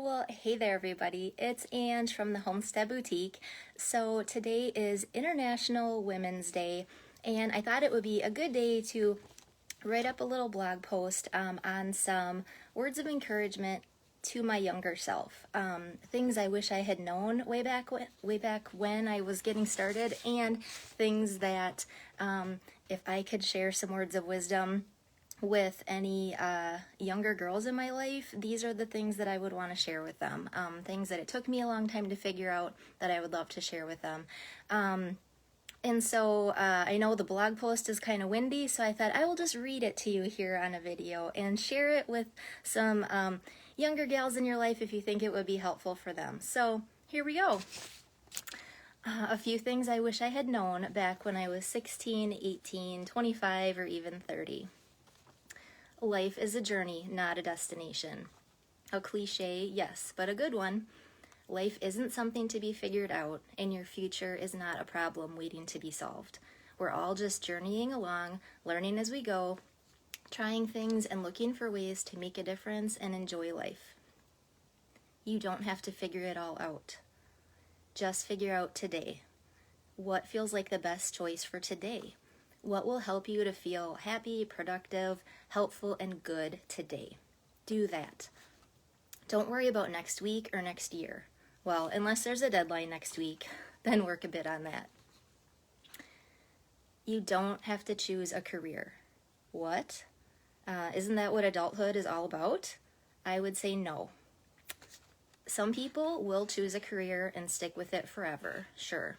Well, hey there, everybody. It's Ange from the Homestead Boutique. So, today is International Women's Day, and I thought it would be a good day to write up a little blog post on some words of encouragement to my younger self. Things I wish I had known way back when I was getting started, and things that if I could share some words of wisdom with any younger girls in my life, these are the things that I would want to share with them. Things that it took me a long time to figure out that I would love to share with them. And so I know the blog post is kind of windy, so I thought I will just read it to you here on a video and share it with some younger gals in your life if you think it would be helpful for them. So here we go. A few things I wish I had known back when I was 16, 18, 25, or even 30. Life is a journey, not a destination. A cliche, yes, but a good one. Life isn't something to be figured out, and your future is not a problem waiting to be solved. We're all just journeying along, learning as we go, trying things and looking for ways to make a difference and enjoy life. You don't have to figure it all out. Just figure out today. What feels like the best choice for today? What will help you to feel happy, productive, helpful, and good today? Do that. Don't worry about next week or next year. Well, unless there's a deadline next week, then work a bit on that. You don't have to choose a career. What? Isn't that what adulthood is all about? I would say no. Some people will choose a career and stick with it forever, sure.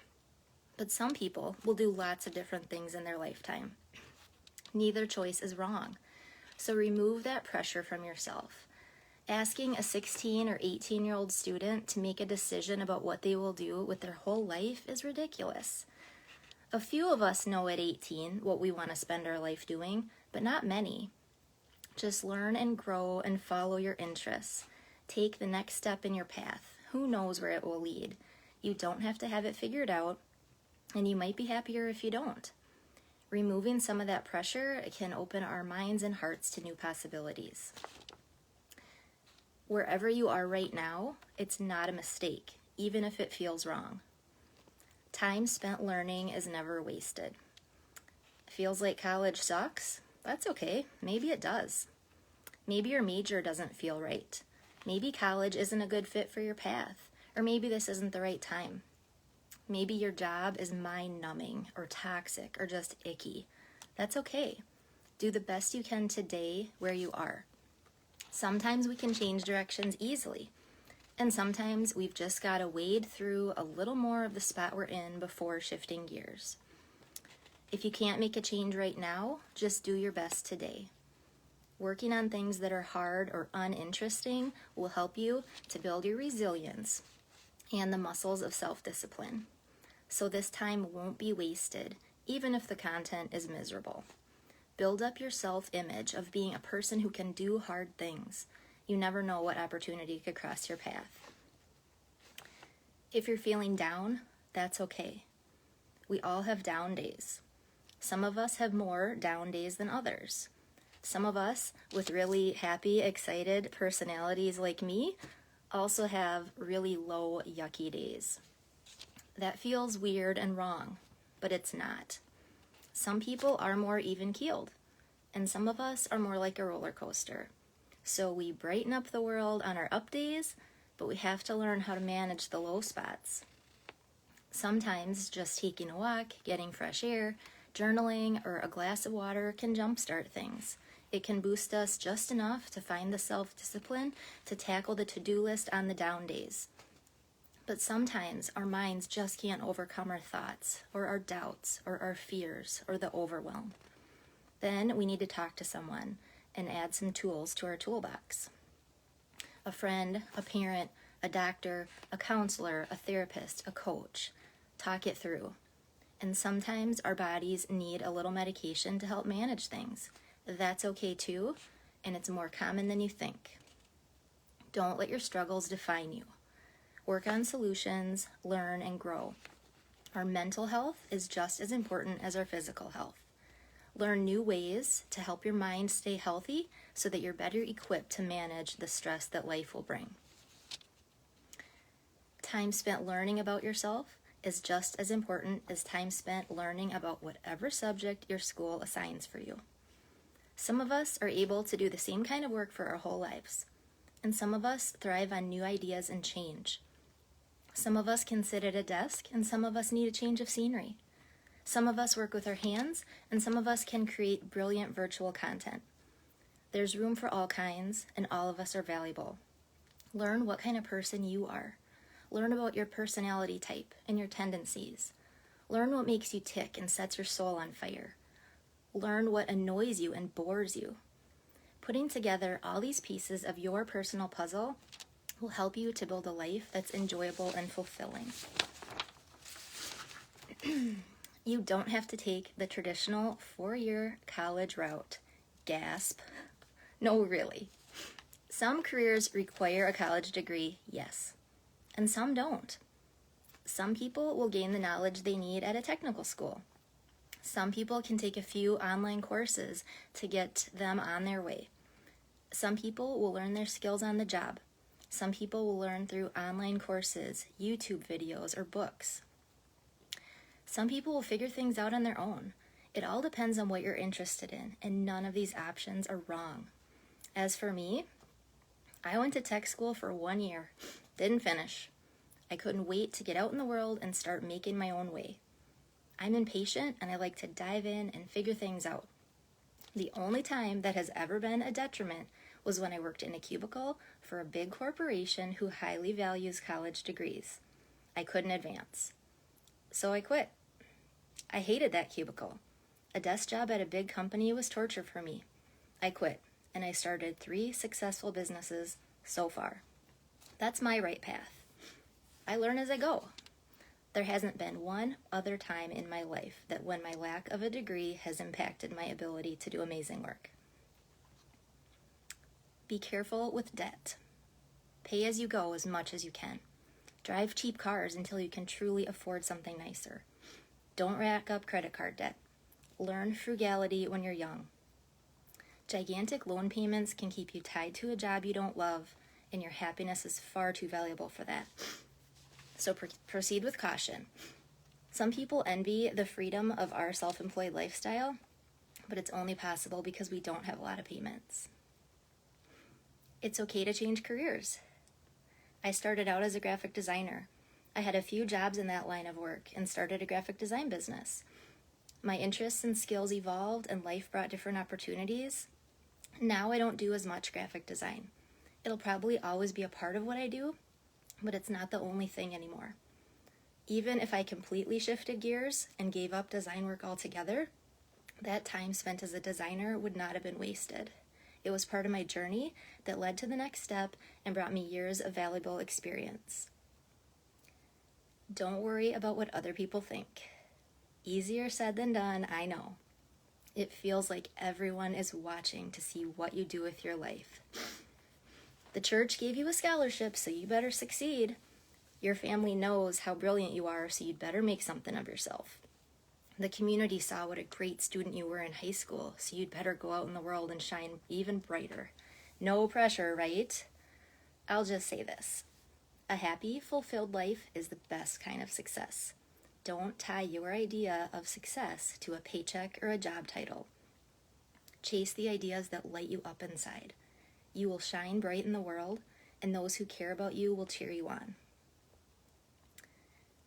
But some people will do lots of different things in their lifetime. Neither choice is wrong. So remove that pressure from yourself. Asking a 16 or 18-year-old student to make a decision about what they will do with their whole life is ridiculous. A few of us know at 18 what we want to spend our life doing, but not many. Just learn and grow and follow your interests. Take the next step in your path. Who knows where it will lead? You don't have to have it figured out, and you might be happier if you don't. Removing some of that pressure can open our minds and hearts to new possibilities. Wherever you are right now, it's not a mistake, even if it feels wrong. Time spent learning is never wasted. Feels like college sucks? That's okay. Maybe it does. Maybe your major doesn't feel right. Maybe college isn't a good fit for your path, or maybe this isn't the right time. Maybe your job is mind-numbing or toxic or just icky. That's okay. Do the best you can today where you are. Sometimes we can change directions easily, and sometimes we've just got to wade through a little more of the spot we're in before shifting gears. If you can't make a change right now, just do your best today. Working on things that are hard or uninteresting will help you to build your resilience and the muscles of self-discipline. So this time won't be wasted, even if the content is miserable. Build up your self-image of being a person who can do hard things. You never know what opportunity could cross your path. If you're feeling down, that's okay. We all have down days. Some of us have more down days than others. Some of us, with really happy, excited personalities like me, also have really low, yucky days. That feels weird and wrong, but it's not. Some people are more even-keeled, and some of us are more like a roller coaster. So we brighten up the world on our up days, but we have to learn how to manage the low spots. Sometimes just taking a walk, getting fresh air, journaling, or a glass of water can jumpstart things. It can boost us just enough to find the self-discipline to tackle the to-do list on the down days. But sometimes our minds just can't overcome our thoughts, or our doubts, or our fears, or the overwhelm. Then we need to talk to someone and add some tools to our toolbox. A friend, a parent, a doctor, a counselor, a therapist, a coach. Talk it through. And sometimes our bodies need a little medication to help manage things. That's okay too, and it's more common than you think. Don't let your struggles define you. Work on solutions, learn, and grow. Our mental health is just as important as our physical health. Learn new ways to help your mind stay healthy so that you're better equipped to manage the stress that life will bring. Time spent learning about yourself is just as important as time spent learning about whatever subject your school assigns for you. Some of us are able to do the same kind of work for our whole lives, and some of us thrive on new ideas and change. Some of us can sit at a desk, and some of us need a change of scenery. Some of us work with our hands, and some of us can create brilliant virtual content. There's room for all kinds, and all of us are valuable. Learn what kind of person you are. Learn about your personality type and your tendencies. Learn what makes you tick and sets your soul on fire. Learn what annoys you and bores you. Putting together all these pieces of your personal puzzle will help you to build a life that's enjoyable and fulfilling. You don't have to take the traditional 4-year college route. Gasp. No, really. Some careers require a college degree, yes, and some don't. Some people will gain the knowledge they need at a technical school. Some people can take a few online courses to get them on their way. Some people will learn their skills on the job. Some people will learn through online courses, YouTube videos, or books. Some people will figure things out on their own. It all depends on what you're interested in, and none of these options are wrong. As for me, I went to tech school for 1 year, didn't finish. I couldn't wait to get out in the world and start making my own way. I'm impatient and I like to dive in and figure things out. The only time that has ever been a detriment was when I worked in a cubicle for a big corporation who highly values college degrees. I couldn't advance. So I quit. I hated that cubicle. A desk job at a big company was torture for me. I quit, and I started 3 successful businesses so far. That's my right path. I learn as I go. There hasn't been one other time in my life that when my lack of a degree has impacted my ability to do amazing work. Be careful with debt. Pay as you go as much as you can. Drive cheap cars until you can truly afford something nicer. Don't rack up credit card debt. Learn frugality when you're young. Gigantic loan payments can keep you tied to a job you don't love, and your happiness is far too valuable for that. So proceed with caution. Some people envy the freedom of our self-employed lifestyle, but it's only possible because we don't have a lot of payments. It's okay to change careers. I started out as a graphic designer. I had a few jobs in that line of work and started a graphic design business. My interests and skills evolved and life brought different opportunities. Now I don't do as much graphic design. It'll probably always be a part of what I do, but it's not the only thing anymore. Even if I completely shifted gears and gave up design work altogether, that time spent as a designer would not have been wasted. It was part of my journey that led to the next step and brought me years of valuable experience. Don't worry about what other people think. Easier said than done, I know. It feels like everyone is watching to see what you do with your life. The church gave you a scholarship, so you better succeed. Your family knows how brilliant you are, so you'd better make something of yourself. The community saw what a great student you were in high school, so you'd better go out in the world and shine even brighter. No pressure, right? I'll just say this. A happy, fulfilled life is the best kind of success. Don't tie your idea of success to a paycheck or a job title. Chase the ideas that light you up inside. You will shine bright in the world, and those who care about you will cheer you on.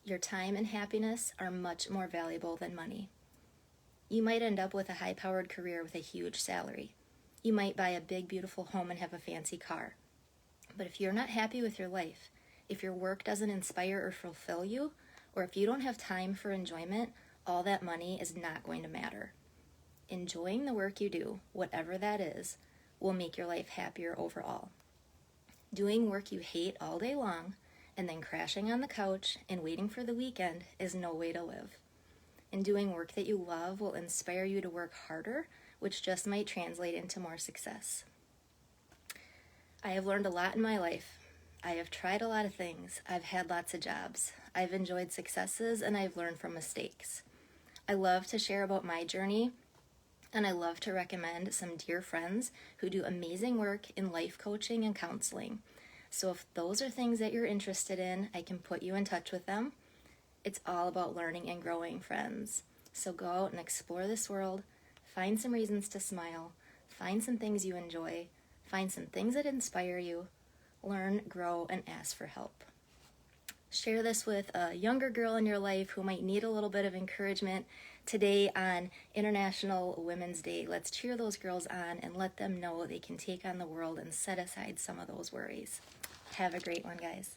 Your time and happiness are much more valuable than money. You might end up with a high-powered career with a huge salary. You might buy a big, beautiful home and have a fancy car. But if you're not happy with your life, if your work doesn't inspire or fulfill you, or if you don't have time for enjoyment, all that money is not going to matter. Enjoying the work you do, whatever that is, will make your life happier overall. Doing work you hate all day long and then crashing on the couch and waiting for the weekend is no way to live. And doing work that you love will inspire you to work harder, which just might translate into more success. I have learned a lot in my life. I have tried a lot of things. I've had lots of jobs. I've enjoyed successes and I've learned from mistakes. I love to share about my journey, and I love to recommend some dear friends who do amazing work in life coaching and counseling. So if those are things that you're interested in, I can put you in touch with them. It's all about learning and growing, friends. So go out and explore this world, find some reasons to smile, find some things you enjoy, find some things that inspire you, learn, grow, and ask for help. Share this with a younger girl in your life who might need a little bit of encouragement today on International Women's Day. Let's cheer those girls on and let them know they can take on the world and set aside some of those worries. Have a great one, guys.